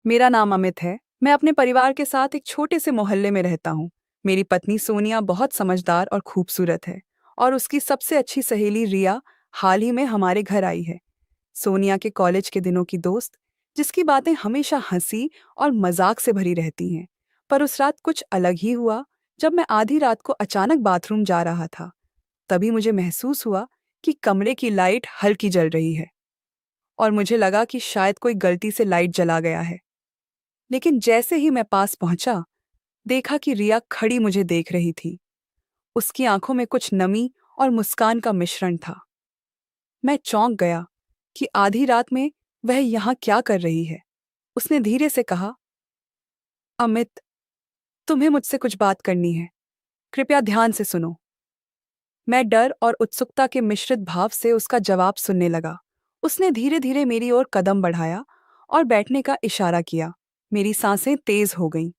मेरा नाम अमित है। मैं अपने परिवार के साथ एक छोटे से मोहल्ले में रहता हूँ। मेरी पत्नी सोनिया बहुत समझदार और खूबसूरत है, और उसकी सबसे अच्छी सहेली रिया हाल ही में हमारे घर आई है। सोनिया के कॉलेज के दिनों की दोस्त, जिसकी बातें हमेशा हंसी और मजाक से भरी रहती हैं। पर उस रात कुछ अलग ही हुआ। जब मैं आधी रात को अचानक बाथरूम जा रहा था, तभी मुझे महसूस हुआ कि कमरे की लाइट हल्की जल रही है, और मुझे लगा कि शायद कोई गलती से लाइट जला गया है। लेकिन जैसे ही मैं पास पहुंचा, देखा कि रिया खड़ी मुझे देख रही थी। उसकी आंखों में कुछ नमी और मुस्कान का मिश्रण था। मैं चौंक गया कि आधी रात में वह यहाँ क्या कर रही है। उसने धीरे से कहा, अमित, तुम्हें मुझसे कुछ बात करनी है। कृपया ध्यान से सुनो। मैं डर और उत्सुकता के मिश्रित भाव से उसका जवाब सुनने लगा। उसने धीरे धीरे मेरी ओर कदम बढ़ाया और बैठने का इशारा किया। मेरी सांसें तेज हो गईं,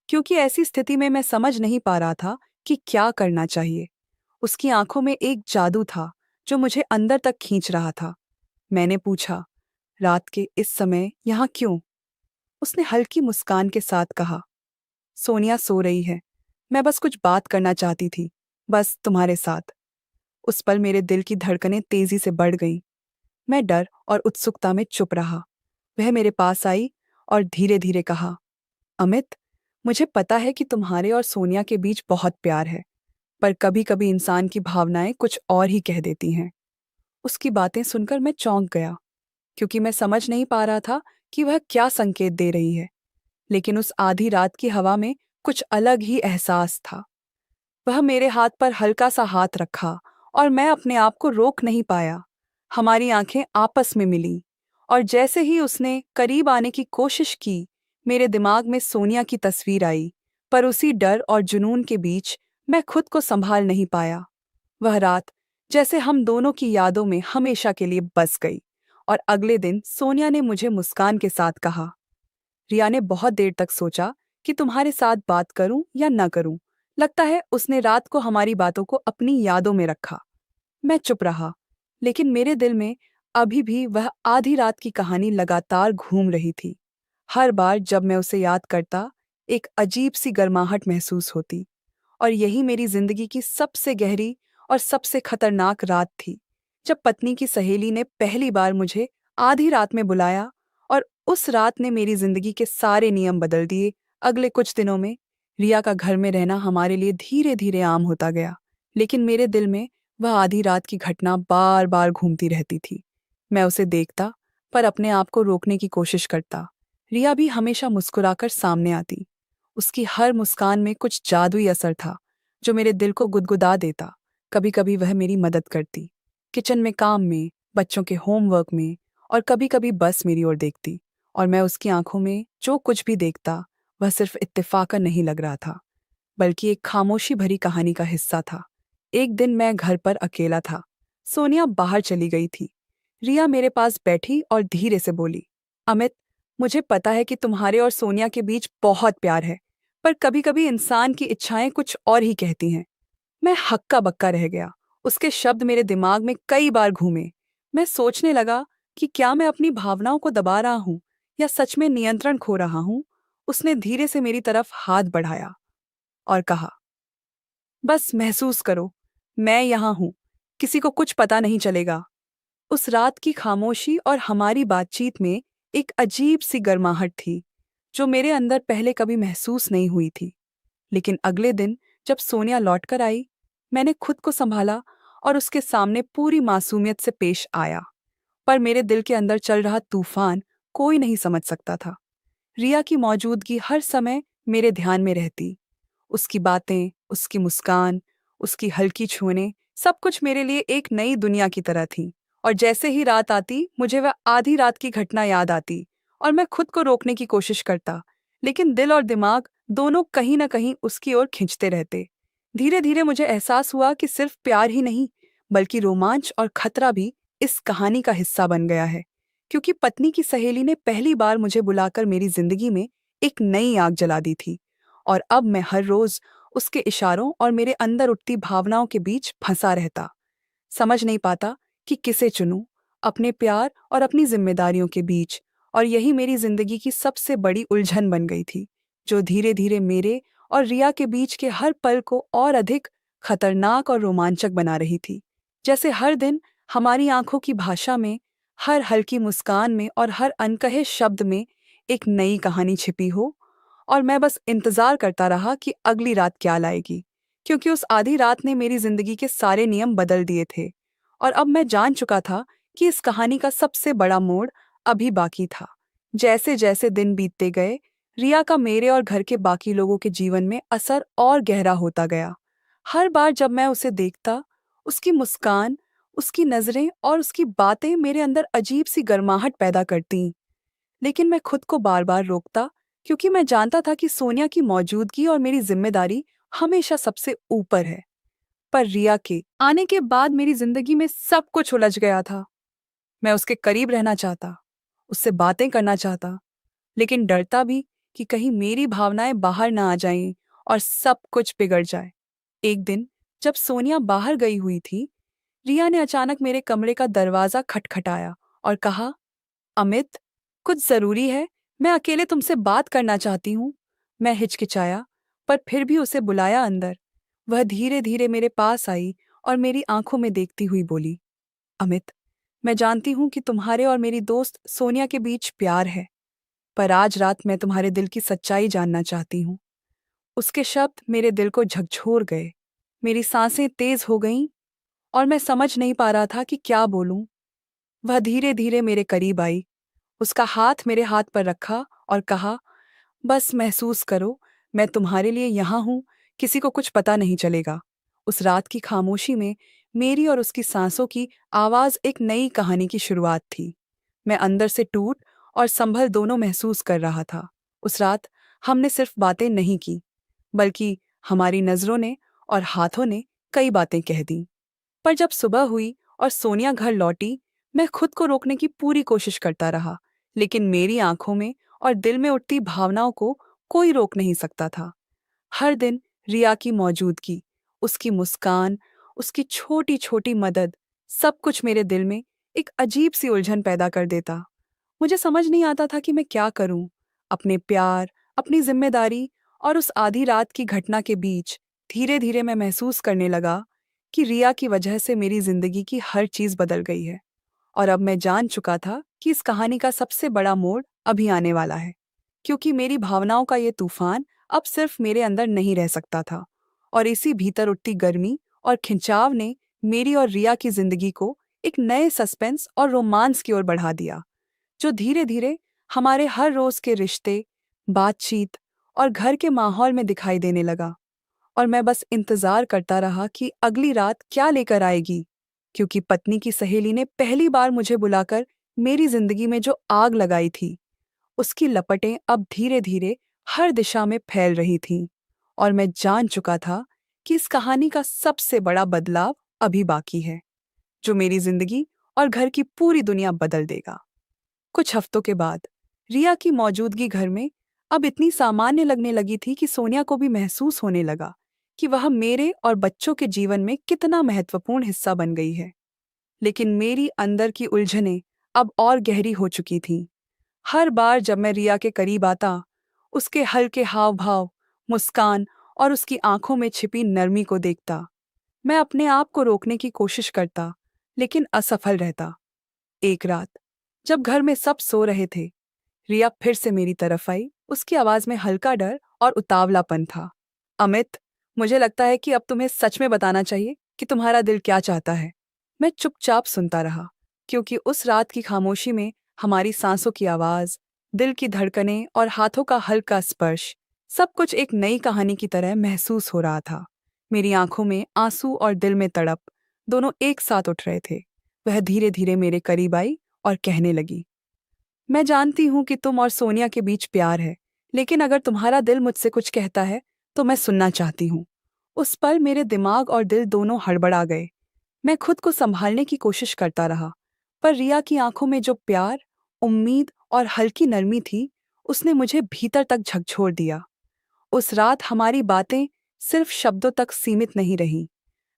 क्योंकि ऐसी स्थिति में मैं समझ नहीं पा रहा था कि क्या करना चाहिए। उसकी आंखों में एक जादू था जो मुझे अंदर तक खींच रहा था। मैंने पूछा, रात के इस समय यहाँ क्यों? उसने हल्की मुस्कान के साथ कहा, सोनिया सो रही है। मैं बस कुछ बात करना चाहती थी, बस तुम्हारे साथ। उस पल मेरे दिल की धड़कनें तेजी से बढ़ गईं। मैं डर और उत्सुकता में चुप रहा। वह मेरे पास आई और धीरे धीरे कहा, अमित, मुझे पता है कि तुम्हारे और सोनिया के बीच बहुत प्यार है, पर कभी कभी इंसान की भावनाएं कुछ और ही कह देती हैं। उसकी बातें सुनकर मैं चौंक गया, क्योंकि मैं समझ नहीं पा रहा था कि वह क्या संकेत दे रही है। लेकिन उस आधी रात की हवा में कुछ अलग ही एहसास था। वह मेरे हाथ पर हल्का सा हाथ रखा, और मैं अपने आप को रोक नहीं पाया। हमारी आंखें आपस में मिलीं, और जैसे ही उसने करीब आने की कोशिश की, मेरे दिमाग में सोनिया की तस्वीर आई। पर उसी डर और जुनून के बीच मैं खुद को संभाल नहीं पाया। वह रात जैसे हम दोनों की यादों में हमेशा के लिए बस गई। और अगले दिन सोनिया ने मुझे मुस्कान के साथ कहा, रिया ने बहुत देर तक सोचा कि तुम्हारे साथ बात करूं या न करूं। लगता है उसने रात को हमारी बातों को अपनी यादों में रखा। मैं चुप रहा, लेकिन मेरे दिल में अभी भी वह आधी रात की कहानी लगातार घूम रही थी। हर बार जब मैं उसे याद करता, एक अजीब सी गर्माहट महसूस होती। और यही मेरी जिंदगी की सबसे गहरी और सबसे खतरनाक रात थी, जब पत्नी की सहेली ने पहली बार मुझे आधी रात में बुलाया। और उस रात ने मेरी जिंदगी के सारे नियम बदल दिए। अगले कुछ दिनों में रिया का घर में रहना हमारे लिए धीरे धीरे आम होता गया, लेकिन मेरे दिल में वह आधी रात की घटना बार बार घूमती रहती थी। मैं उसे देखता, पर अपने आप को रोकने की कोशिश करता। रिया भी हमेशा मुस्कुराकर सामने आती। उसकी हर मुस्कान में कुछ जादुई असर था, जो मेरे दिल को गुदगुदा देता। कभी कभी वह मेरी मदद करती, किचन में काम में, बच्चों के होमवर्क में, और कभी कभी बस मेरी ओर देखती। और मैं उसकी आंखों में जो कुछ भी देखता, वह सिर्फ इत्तेफाकन नहीं लग रहा था, बल्कि एक खामोशी भरी कहानी का हिस्सा था। एक दिन मैं घर पर अकेला था। सोनिया बाहर चली गई थी। रिया मेरे पास बैठी और धीरे से बोली, अमित, मुझे पता है कि तुम्हारे और सोनिया के बीच बहुत प्यार है, पर कभी कभी इंसान की इच्छाएं कुछ और ही कहती हैं। मैं हक्का बक्का रह गया। उसके शब्द मेरे दिमाग में कई बार घूमे। मैं सोचने लगा कि क्या मैं अपनी भावनाओं को दबा रहा हूं, या सच में नियंत्रण खो रहा हूं। उसने धीरे से मेरी तरफ हाथ बढ़ाया और कहा, बस महसूस करो, मैं यहाँ हूँ। किसी को कुछ पता नहीं चलेगा। उस रात की खामोशी और हमारी बातचीत में एक अजीब सी गर्माहट थी, जो मेरे अंदर पहले कभी महसूस नहीं हुई थी। लेकिन अगले दिन जब सोनिया लौटकर आई, मैंने खुद को संभाला और उसके सामने पूरी मासूमियत से पेश आया। पर मेरे दिल के अंदर चल रहा तूफान कोई नहीं समझ सकता था। रिया की मौजूदगी हर समय मेरे ध्यान में रहती। उसकी बातें, उसकी मुस्कान, उसकी हल्की छूने, सब कुछ मेरे लिए एक नई दुनिया की तरह थी। और जैसे ही रात आती, मुझे वह आधी रात की घटना याद आती, और मैं खुद को रोकने की कोशिश करता, लेकिन दिल और दिमाग दोनों कहीं न कहीं उसकी ओर खिंचते रहते। धीरे धीरे मुझे एहसास हुआ कि सिर्फ प्यार ही नहीं, बल्कि रोमांच और खतरा भी इस कहानी का हिस्सा बन गया है। क्योंकि पत्नी की सहेली ने पहली बार मुझे बुलाकर मेरी जिंदगी में एक नई आग जला दी थी। और अब मैं हर रोज उसके इशारों और मेरे अंदर उठती भावनाओं के बीच फंसा रहता, समझ नहीं पाता कि किसे चुनूं, अपने प्यार और अपनी जिम्मेदारियों के बीच। और यही मेरी जिंदगी की सबसे बड़ी उलझन बन गई थी, जो धीरे धीरे मेरे और रिया के बीच के हर पल को और अधिक खतरनाक और रोमांचक बना रही थी। जैसे हर दिन हमारी आंखों की भाषा में, हर हल्की मुस्कान में और हर अनकहे शब्द में एक नई कहानी छिपी हो, और मैं बस इंतजार करता रहा कि अगली रात क्या लाएगी, क्योंकि उस आधी रात ने मेरी जिंदगी के सारे नियम बदल दिए थे। और अब मैं जान चुका था कि इस कहानी का सबसे बड़ा मोड़ अभी बाकी था। जैसे जैसे दिन बीतते गए, रिया का मेरे और घर के बाकी लोगों के जीवन में असर और गहरा होता गया। हर बार जब मैं उसे देखता, उसकी मुस्कान, उसकी नजरें और उसकी बातें मेरे अंदर अजीब सी गर्माहट पैदा करतीं। लेकिन मैं खुद को बार बार रोकता, क्योंकि मैं जानता था कि सोनिया की मौजूदगी और मेरी जिम्मेदारी हमेशा सबसे ऊपर है। पर रिया के आने के बाद मेरी जिंदगी में सब कुछ उलझ गया था। मैं उसके करीब रहना चाहता, उससे बातें करना चाहता, लेकिन डरता भी कि कहीं मेरी भावनाएं बाहर ना आ जाएं और सब कुछ बिगड़ जाए। एक दिन जब सोनिया बाहर गई हुई थी, रिया ने अचानक मेरे कमरे का दरवाजा खटखटाया और कहा, अमित, कुछ जरूरी है? मैं अकेले तुमसे बात करना चाहती हूँ। मैं हिचकिचाया, पर फिर भी उसे बुलाया अंदर। वह धीरे धीरे मेरे पास आई और मेरी आंखों में देखती हुई बोली, अमित, मैं जानती हूँ कि तुम्हारे और मेरी दोस्त सोनिया के बीच प्यार है, पर आज रात मैं तुम्हारे दिल की सच्चाई जानना चाहती हूँ। उसके शब्द मेरे दिल को झकझोर गए। मेरी सांसें तेज हो गईं और मैं समझ नहीं पा रहा था कि क्या बोलूं। वह धीरे धीरे मेरे करीब आई, उसका हाथ मेरे हाथ पर रखा और कहा, बस महसूस करो, मैं तुम्हारे लिए यहाँ हूँ, किसी को कुछ पता नहीं चलेगा। उस रात की खामोशी में मेरी और उसकी सांसों की आवाज़ एक नई कहानी की शुरुआत थी। मैं अंदर से टूट और संभल दोनों महसूस कर रहा था। उस रात हमने सिर्फ बातें नहीं की, बल्कि हमारी नज़रों ने और हाथों ने कई बातें कह दी। पर जब सुबह हुई और सोनिया घर लौटी, मैं खुद को रोकने की पूरी कोशिश करता रहा, लेकिन मेरी आंखों में और दिल में उठती भावनाओं को कोई रोक नहीं सकता था। हर दिन रिया की मौजूदगी, उसकी मुस्कान, उसकी छोटी छोटी मदद, सब कुछ मेरे दिल में एक अजीब सी उलझन पैदा कर देता। मुझे समझ नहीं आता था कि मैं क्या करूं। अपने प्यार, अपनी जिम्मेदारी और उस आधी रात की घटना के बीच धीरे धीरे मैं महसूस करने लगा कि रिया की वजह से मेरी जिंदगी की हर चीज बदल गई है। और अब मैं जान चुका था कि इस कहानी का सबसे बड़ा मोड़ अभी आने वाला है, क्योंकि मेरी भावनाओं का ये तूफान अब सिर्फ मेरे अंदर नहीं रह सकता था। और इसी भीतर उठती गर्मी और खिंचाव ने मेरी और रिया की जिंदगी को एक नए सस्पेंस और रोमांस की ओर बढ़ा दिया, जो धीरे धीरे हमारे हर रोज के रिश्ते, बातचीत और घर के माहौल में दिखाई देने लगा। और मैं बस इंतजार करता रहा कि अगली रात क्या लेकर आएगी, क्योंकि पत्नी की सहेली ने पहली बार मुझे बुलाकर मेरी जिंदगी में जो आग लगाई थी, उसकी लपटें अब धीरे धीरे हर दिशा में फैल रही थीं। और मैं जान चुका था कि इस कहानी का सबसे बड़ा बदलाव अभी बाकी है, जो मेरी जिंदगी और घर की पूरी दुनिया बदल देगा। कुछ हफ्तों के बाद रिया की मौजूदगी घर में अब इतनी सामान्य लगने लगी थी कि सोनिया को भी महसूस होने लगा कि वह मेरे और बच्चों के जीवन में कितना महत्वपूर्ण हिस्सा बन गई है। लेकिन मेरी अंदर की उलझनें अब और गहरी हो चुकी थीं। हर बार जब मैं रिया के करीब आता, उसके हल्के हाव भाव, मुस्कान और उसकी आंखों में छिपी नरमी को देखता, मैं अपने आप को रोकने की कोशिश करता, लेकिन असफल रहता। एक रात जब घर में सब सो रहे थे, रिया फिर से मेरी तरफ आई। उसकी आवाज में हल्का डर और उतावलापन था। अमित, मुझे लगता है कि अब तुम्हें सच में बताना चाहिए कि तुम्हारा दिल क्या चाहता है। मैं चुपचाप सुनता रहा, क्योंकि उस रात की खामोशी में हमारी सांसों की आवाज, दिल की धड़कनें और हाथों का हल्का स्पर्श, सब कुछ एक नई कहानी की तरह महसूस हो रहा था। मेरी आंखों में आंसू और दिल में तड़प दोनों एक साथ उठ रहे थे। वह धीरे धीरे मेरे करीब आई और कहने लगी, मैं जानती हूँ कि तुम और सोनिया के बीच प्यार है, लेकिन अगर तुम्हारा दिल मुझसे कुछ कहता है तो मैं सुनना चाहती हूँ। उस पल मेरे दिमाग और दिल दोनों हड़बड़ा गए। मैं खुद को संभालने की कोशिश करता रहा, पर रिया की आंखों में जो प्यार, उम्मीद और हल्की नरमी थी, उसने मुझे भीतर तक झकझोर दिया। उस रात हमारी बातें सिर्फ शब्दों तक सीमित नहीं रहीं।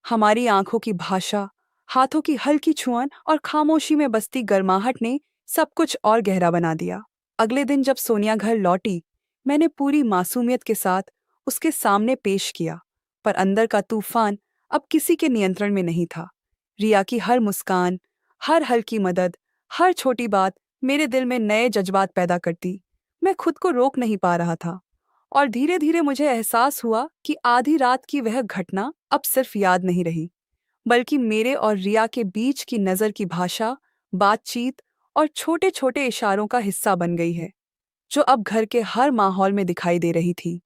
हमारी आंखों की भाषा, हाथों की हल्की छुअन और खामोशी में बसती गर्माहट ने सब कुछ और गहरा बना दिया। अगले दिन जब सोनिया घर लौटी, मैंने पूरी मासूमियत के साथ उसके सामने पेश किया, पर अंदर का तूफान अब किसी के नियंत्रण में नहीं था। रिया की हर मुस्कान, हर हल्की मदद, हर छोटी बात मेरे दिल में नए जज्बात पैदा करती। मैं खुद को रोक नहीं पा रहा था, और धीरे धीरे मुझे एहसास हुआ कि आधी रात की वह घटना अब सिर्फ याद नहीं रही, बल्कि मेरे और रिया के बीच की नज़र की भाषा, बातचीत और छोटे छोटे इशारों का हिस्सा बन गई है, जो अब घर के हर माहौल में दिखाई दे रही थी।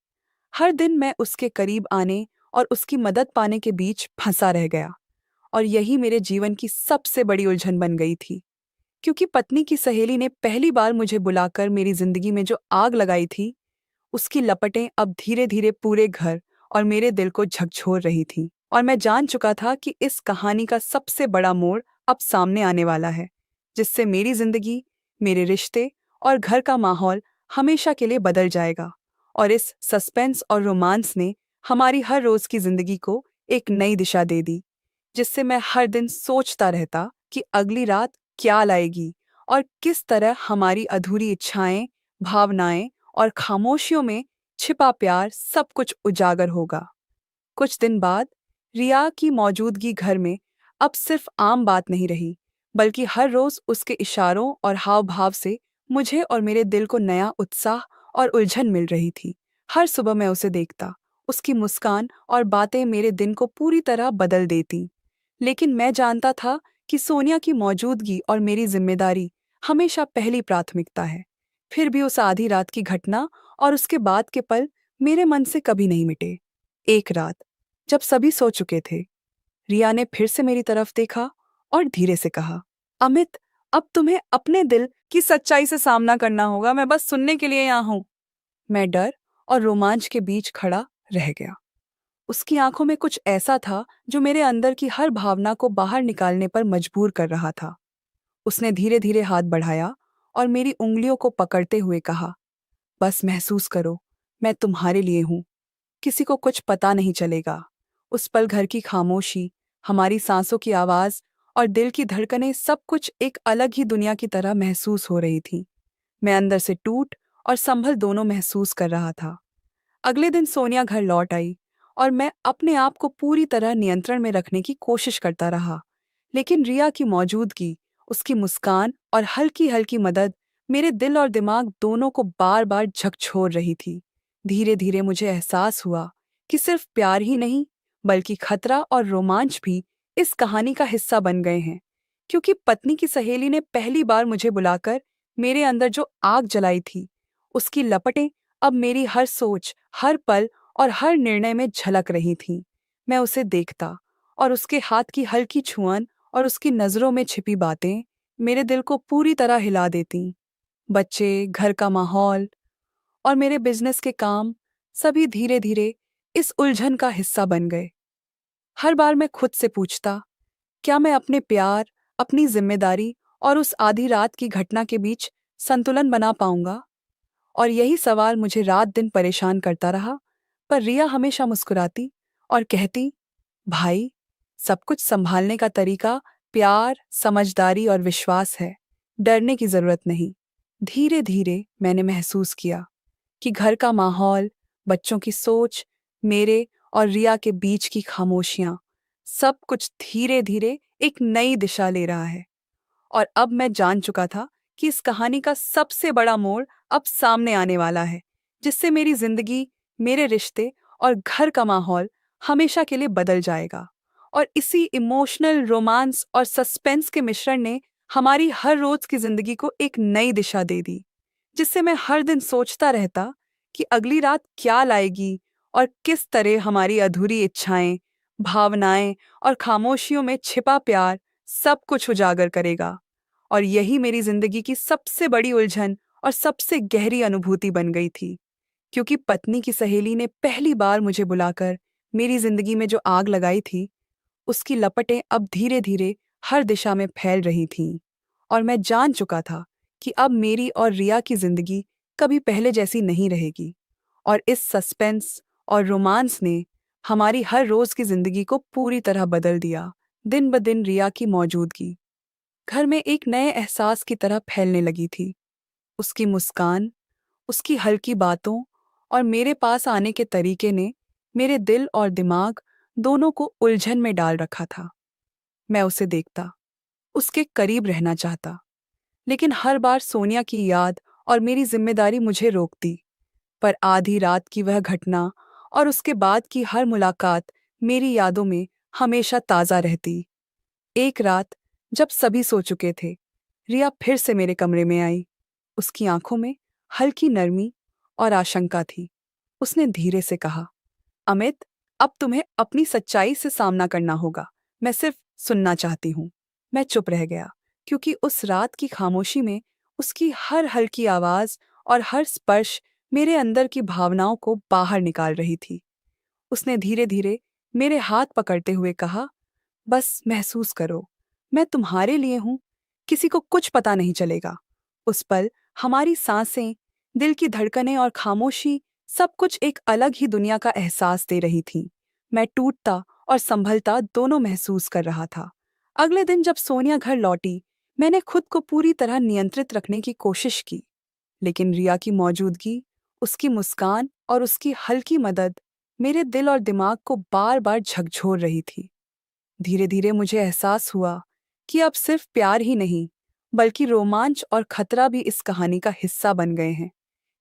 हर दिन मैं उसके करीब आने और उसकी मदद पाने के बीच फंसा रह गया, और यही मेरे जीवन की सबसे बड़ी उलझन बन गई थी। क्योंकि पत्नी की सहेली ने पहली बार मुझे बुलाकर मेरी जिंदगी में जो आग लगाई थी, उसकी लपटें अब धीरे धीरे पूरे घर और मेरे दिल को झकझोर रही थीं। और मैं जान चुका था कि इस कहानी का सबसे बड़ा मोड़ अब सामने आने वाला है, जिससे मेरी जिंदगी, मेरे रिश्ते और घर का माहौल हमेशा के लिए बदल जाएगा। और इस सस्पेंस और रोमांस ने हमारी हर रोज की जिंदगी को एक नई दिशा दे दी, जिससे मैं हर दिन सोचता रहता कि अगली रात क्या लाएगी और किस तरह हमारी अधूरी इच्छाएं, भावनाएं और खामोशियों में छिपा प्यार सब कुछ उजागर होगा। कुछ दिन बाद रिया की मौजूदगी घर में अब सिर्फ आम बात नहीं रही, बल्कि हर रोज उसके इशारों और हाव भाव से मुझे और मेरे दिल को नया उत्साह और उलझन मिल रही थी। हर सुबह मैं उसे देखता, उसकी मुस्कान और बातें मेरे दिन को पूरी तरह बदल देती। लेकिन मैं जानता था कि सोनिया की मौजूदगी और मेरी जिम्मेदारी हमेशा पहली प्राथमिकता है। फिर भी उस आधी रात की घटना और उसके बाद के पल मेरे मन से कभी नहीं मिटे। एक रात, जब सभी सो चुके थे, रिया ने फिर से मेरी तरफ देखा और धीरे से कहा, अमित, अब तुम्हें अपने दिल की सच्चाई से सामना करना होगा। मैं बस सुनने के लिए यहाँ हूँ। मैं डर और रोमांच के बीच खड़ा रह गया। उसकी आंखों में कुछ ऐसा था जो मेरे अंदर की हर भावना को बाहर निकालने पर मजबूर कर रहा था। उसने धीरे धीरे हाथ बढ़ाया और मेरी उंगलियों को पकड़ते हुए कहा, बस महसूस करो, मैं तुम्हारे लिए हूँ। किसी को कुछ पता नहीं चलेगा। उस पल घर की खामोशी, हमारी सांसों की आवाज और दिल की धड़कनें सब कुछ एक अलग ही दुनिया की तरह महसूस हो रही थी। मैं अंदर से टूट और संभल दोनों महसूस कर रहा था। अगले दिन सोनिया घर लौट आई और मैं अपने आप को पूरी तरह नियंत्रण में रखने की कोशिश करता रहा। लेकिन रिया की मौजूदगी, उसकी मुस्कान और हल्की हल्की मदद मेरे दिल और दिमाग दोनों को बार बार झकझोर रही थी। धीरे धीरे मुझे एहसास हुआ कि सिर्फ प्यार ही नहीं, बल्कि खतरा और रोमांच भी इस कहानी का हिस्सा बन गए हैं। क्योंकि पत्नी की सहेली ने पहली बार मुझे बुलाकर मेरे अंदर जो आग जलाई थी, उसकी लपटें अब मेरी हर सोच, हर पल और हर निर्णय में झलक रही थीं। मैं उसे देखता, और उसके हाथ की हल्की छुअन और उसकी नज़रों में छिपी बातें मेरे दिल को पूरी तरह हिला देतीं। बच्चे, घर का माहौल और मेरे बिजनेस के काम सभी धीरे धीरे इस उलझन का हिस्सा बन गए। हर बार मैं खुद से पूछता, क्या मैं अपने प्यार, अपनी जिम्मेदारी और उस आधी रात की घटना के बीच संतुलन बना पाऊंगा? और यही सवाल मुझे रात दिन परेशान करता रहा। पर रिया हमेशा मुस्कुराती और कहती, भाई, सब कुछ संभालने का तरीका प्यार, समझदारी और विश्वास है। डरने की जरूरत नहीं। धीरे धीरे मैंने महसूस किया कि घर का माहौल, बच्चों की सोच, मेरे और रिया के बीच की खामोशियां, सब कुछ धीरे धीरे एक नई दिशा ले रहा है। और अब मैं जान चुका था कि इस कहानी का सबसे बड़ा मोड़ अब सामने आने वाला है, जिससे मेरी जिंदगी, मेरे रिश्ते और घर का माहौल हमेशा के लिए बदल जाएगा। और इसी इमोशनल रोमांस और सस्पेंस के मिश्रण ने हमारी हर रोज की जिंदगी को एक नई दिशा दे दी, जिससे मैं हर दिन सोचता रहता कि अगली रात क्या लाएगी और किस तरह हमारी अधूरी इच्छाएं, भावनाएं और खामोशियों में छिपा प्यार सब कुछ उजागर करेगा। और यही मेरी जिंदगी की सबसे बड़ी उलझन और सबसे गहरी अनुभूति बन गई थी। क्योंकि पत्नी की सहेली ने पहली बार मुझे बुलाकर मेरी जिंदगी में जो आग लगाई थी, उसकी लपटें अब धीरे धीरे हर दिशा में फैल रही थीं। और मैं जान चुका था कि अब मेरी और रिया की जिंदगी कभी पहले जैसी नहीं रहेगी। और इस सस्पेंस और रोमांस ने हमारी हर रोज की जिंदगी को पूरी तरह बदल दिया। दिन ब दिन रिया की मौजूदगी घर में एक नए एहसास की तरह फैलने लगी थी। उसकी मुस्कान, उसकी हल्की बातों और मेरे पास आने के तरीके ने मेरे दिल और दिमाग दोनों को उलझन में डाल रखा था। मैं उसे देखता, उसके करीब रहना चाहता, लेकिन हर बार सोनिया की याद और मेरी जिम्मेदारी मुझे रोकती। पर आधी रात की वह घटना और उसके बाद की हर मुलाकात मेरी यादों में हमेशा ताज़ा रहती। एक रात, जब सभी सो चुके थे, रिया फिर से मेरे कमरे में आई। उसकी आंखों में हल्की नरमी और आशंका थी। उसने धीरे से कहा, अमित, अब तुम्हें अपनी सच्चाई से सामना करना होगा। मैं सिर्फ सुनना चाहती हूँ। मैं चुप रह गया, क्योंकि उस रात की खामोशी में उसकी हर हल्की आवाज और हर स्पर्श मेरे अंदर की भावनाओं को बाहर निकाल रही थी। उसने धीरे धीरे मेरे हाथ पकड़ते हुए कहा, बस महसूस करो, मैं तुम्हारे लिए हूं, किसी को कुछ पता नहीं चलेगा। उस पल हमारी सांसें, दिल की धड़कनें और खामोशी सब कुछ एक अलग ही दुनिया का एहसास दे रही थी। मैं टूटता और संभलता दोनों महसूस कर रहा था। अगले दिन जब सोनिया घर लौटी, मैंने खुद को पूरी तरह नियंत्रित रखने की कोशिश की, लेकिन रिया की मौजूदगी, उसकी मुस्कान और उसकी हल्की मदद मेरे दिल और दिमाग को बार बार झकझोर रही थी। धीरे धीरे मुझे एहसास हुआ कि अब सिर्फ प्यार ही नहीं, बल्कि रोमांच और खतरा भी इस कहानी का हिस्सा बन गए हैं।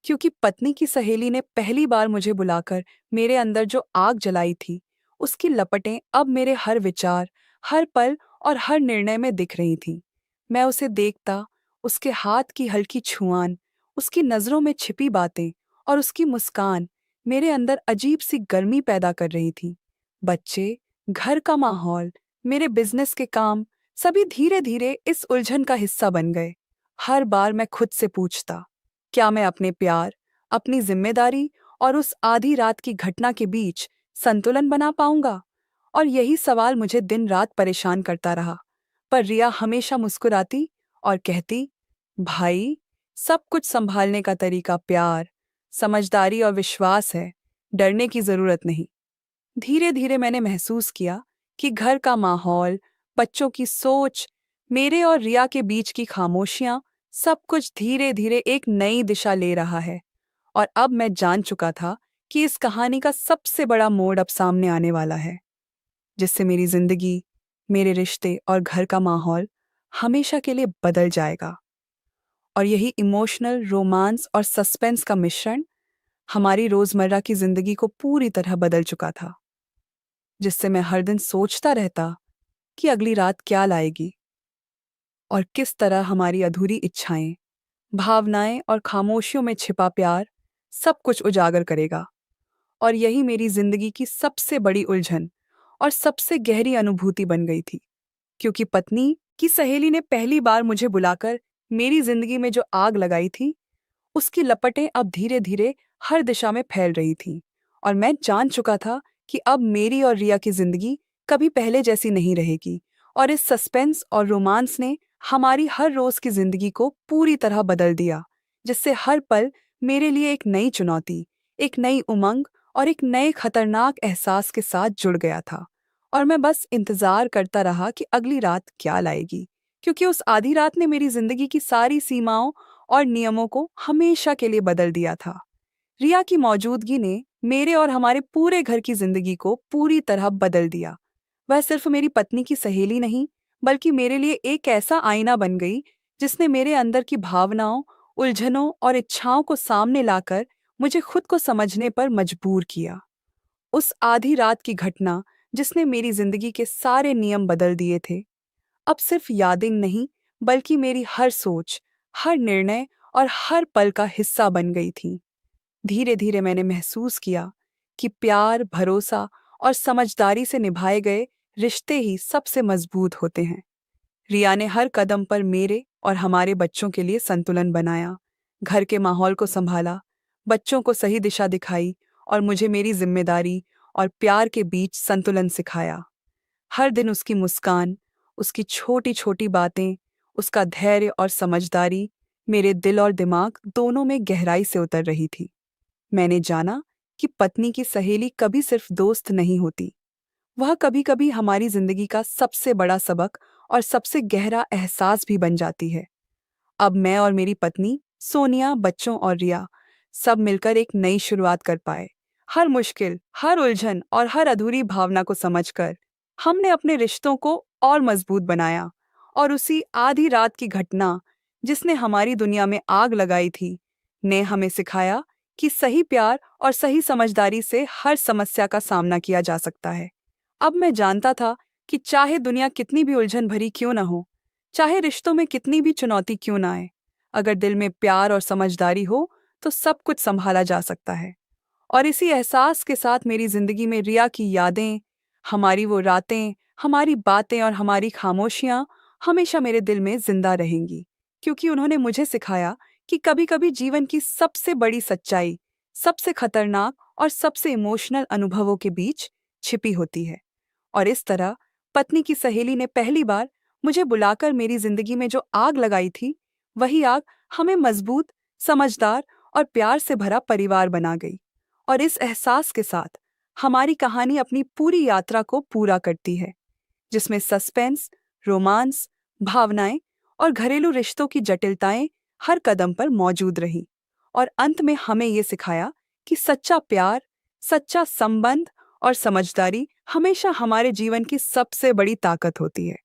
क्योंकि पत्नी की सहेली ने पहली बार मुझे बुलाकर मेरे अंदर जो आग जलाई थी, उसकी लपटें अब मेरे हर विचार, हर पल और हर निर्णय में दिख रही थीं। मैं उसे देखता, उसके हाथ की हल्की छुआन, उसकी नज़रों में छिपी बातें और उसकी मुस्कान मेरे अंदर अजीब सी गर्मी पैदा कर रही थी। बच्चे, घर का माहौल, मेरे बिजनेस के काम, सभी धीरे धीरे इस उलझन का हिस्सा बन गए। हर बार मैं खुद से पूछता, क्या मैं अपने प्यार, अपनी जिम्मेदारी और उस आधी रात की घटना के बीच संतुलन बना पाऊंगा? और यही सवाल मुझे दिन रात परेशान करता रहा। पर रिया हमेशा मुस्कुराती और कहती, भाई, सब कुछ संभालने का तरीका प्यार, समझदारी और विश्वास है, डरने की जरूरत नहीं। धीरे धीरे मैंने महसूस किया कि घर का माहौल, बच्चों की सोच, मेरे और रिया के बीच की खामोशियां, सब कुछ धीरे धीरे एक नई दिशा ले रहा है। और अब मैं जान चुका था कि इस कहानी का सबसे बड़ा मोड़ अब सामने आने वाला है, जिससे मेरी जिंदगी, मेरे रिश्ते और घर का माहौल हमेशा के लिए बदल जाएगा। और यही इमोशनल रोमांस और सस्पेंस का मिश्रण हमारी रोजमर्रा की जिंदगी को पूरी तरह बदल चुका था, जिससे मैं हर दिन सोचता रहता कि अगली रात क्या लाएगी और किस तरह हमारी अधूरी इच्छाएं, भावनाएं और खामोशियों में छिपा प्यार सब कुछ उजागर करेगा। और यही मेरी जिंदगी की सबसे बड़ी उलझन और सबसे गहरी अनुभूति बन गई थी, क्योंकि पत्नी की सहेली ने पहली बार मुझे बुलाकर मेरी जिंदगी में जो आग लगाई थी, उसकी लपटें अब धीरे धीरे हर दिशा में फैल रही थीं। और मैं जान चुका था कि अब मेरी और रिया की जिंदगी कभी पहले जैसी नहीं रहेगी। और इस सस्पेंस और रोमांस ने हमारी हर रोज की जिंदगी को पूरी तरह बदल दिया, जिससे हर पल मेरे लिए एक नई चुनौती, एक नई उमंग और एक नए खतरनाक एहसास के साथ जुड़ गया था। और मैं बस इंतजार करता रहा कि अगली रात क्या लाएगी, क्योंकि उस आधी रात ने मेरी जिंदगी की सारी सीमाओं और नियमों को हमेशा के लिए बदल दिया था। रिया की मौजूदगी ने मेरे और हमारे पूरे घर की जिंदगी को पूरी तरह बदल दिया। वह सिर्फ मेरी पत्नी की सहेली नहीं, बल्कि मेरे लिए एक ऐसा आईना बन गई, जिसने मेरे अंदर की भावनाओं, उलझनों और इच्छाओं को सामने लाकर मुझे खुद को समझने पर मजबूर किया। उस आधी रात की घटना, जिसने मेरी जिंदगी के सारे नियम बदल दिए थे, अब सिर्फ यादें नहीं, बल्कि मेरी हर सोच, हर निर्णय और हर पल का हिस्सा बन गई थी। धीरे धीरे मैंने महसूस किया कि प्यार, भरोसा और समझदारी से निभाए गए रिश्ते ही सबसे मजबूत होते हैं। रिया ने हर कदम पर मेरे और हमारे बच्चों के लिए संतुलन बनाया, घर के माहौल को संभाला, बच्चों को सही दिशा दिखाई और मुझे मेरी जिम्मेदारी और प्यार के बीच संतुलन सिखाया। हर दिन उसकी मुस्कान, उसकी छोटी छोटी बातें, उसका धैर्य और समझदारी मेरे दिल और दिमाग दोनों में गहराई से उतर रही थी। मैंने जाना कि पत्नी की सहेली कभी सिर्फ दोस्त नहीं होती, वह कभी कभी हमारी जिंदगी का सबसे बड़ा सबक और सबसे गहरा एहसास भी बन जाती है। अब मैं और मेरी पत्नी सोनिया, बच्चों और रिया सब मिलकर एक नई शुरुआत कर पाए। हर मुश्किल, हर उलझन और हर अधूरी भावना को समझकर हमने अपने रिश्तों को और मजबूत बनाया। और उसी आधी रात की घटना जिसने हमारी दुनिया में आग लगाई थी, ने हमें सिखाया कि सही प्यार और सही समझदारी से हर समस्या का सामना किया जा सकता है। अब मैं जानता था कि चाहे दुनिया कितनी भी उलझन भरी क्यों न हो, चाहे रिश्तों में कितनी भी चुनौती क्यों ना आए, अगर दिल में प्यार और समझदारी हो तो सब कुछ संभाला जा सकता है। और इसी एहसास के साथ मेरी जिंदगी में रिया की यादें, हमारी वो रातें, हमारी बातें और हमारी खामोशियां हमेशा मेरे दिल में जिंदा रहेंगी, क्योंकि उन्होंने मुझे सिखाया कि कभी-कभी जीवन की सबसे बड़ी सच्चाई, सबसे खतरनाक और सबसे इमोशनल अनुभवों के बीच छिपी होती है। और इस तरह पत्नी की सहेली ने पहली बार मुझे बुलाकर मेरी जिंदगी में जो आग लगाई थी, वही आग हमें मजबूत, समझदार और प्यार से भरा परिवार बना गई। और इस एहसास के साथ हमारी कहानी अपनी पूरी यात्रा को पूरा करती है, जिसमें सस्पेंस, रोमांस, भावनाएं और घरेलू रिश्तों की जटिलताएं हर कदम पर मौजूद रहीं। और अंत में हमें ये सिखाया कि सच्चा प्यार, सच्चा संबंध और समझदारी हमेशा हमारे जीवन की सबसे बड़ी ताकत होती है।